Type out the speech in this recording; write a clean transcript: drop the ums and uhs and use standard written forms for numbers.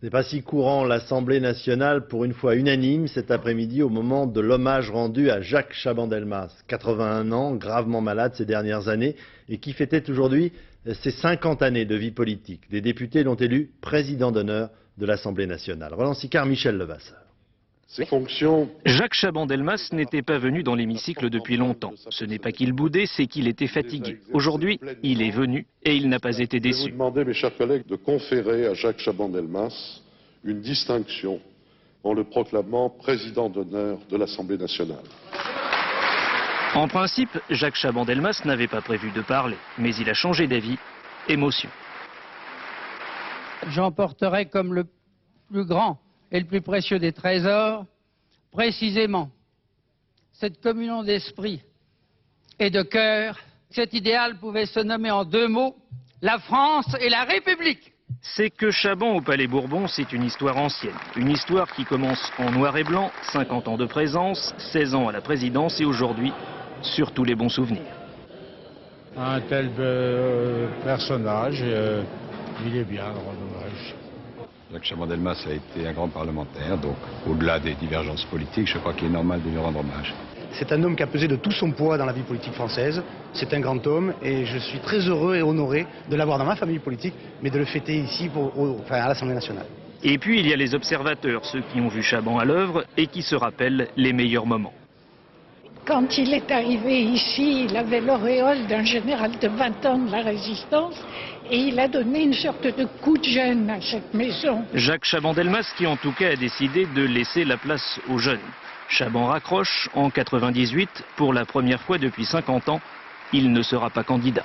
Ce n'est pas si courant, l'Assemblée nationale, pour une fois unanime, cet après-midi, au moment de l'hommage rendu à Jacques Chaban-Delmas, 81 ans, gravement malade ces dernières années, et qui fêtait aujourd'hui ses 50 années de vie politique. Des députés l'ont élu président d'honneur de l'Assemblée nationale. Roland Sicard, Michel Levasseur. Jacques Chaban-Delmas n'était pas venu dans l'hémicycle depuis longtemps. Ce n'est pas qu'il boudait, c'est qu'il était fatigué. Aujourd'hui, il est venu et il n'a pas été déçu. Je vais vous demander, mes chers collègues, de conférer à Jacques Chaban-Delmas une distinction en le proclamant président d'honneur de l'Assemblée nationale. En principe, Jacques Chaban-Delmas n'avait pas prévu de parler, mais il a changé d'avis. Émotion. J'emporterai comme le plus grand et le plus précieux des trésors, précisément, cette communion d'esprit et de cœur. Cet idéal pouvait se nommer en deux mots, la France et la République. C'est que Chaban au Palais Bourbon, c'est une histoire ancienne. Une histoire qui commence en noir et blanc, 50 ans de présence, 16 ans à la présidence et aujourd'hui, surtout les bons souvenirs. Un tel personnage, il est bien, rendre hommage. Jacques Chaban-Delmas a été un grand parlementaire, donc au-delà des divergences politiques, je crois qu'il est normal de lui rendre hommage. C'est un homme qui a pesé de tout son poids dans la vie politique française. C'est un grand homme et je suis très heureux et honoré de l'avoir dans ma famille politique, mais de le fêter ici à l'Assemblée nationale. Et puis il y a les observateurs, ceux qui ont vu Chaban à l'œuvre et qui se rappellent les meilleurs moments. Quand il est arrivé ici, il avait l'auréole d'un général de 20 ans de la Résistance et il a donné une sorte de coup de jeune à cette maison. Jacques Chaban-Delmas qui en tout cas a décidé de laisser la place aux jeunes. Chaban raccroche en 98, pour la première fois depuis 50 ans, il ne sera pas candidat.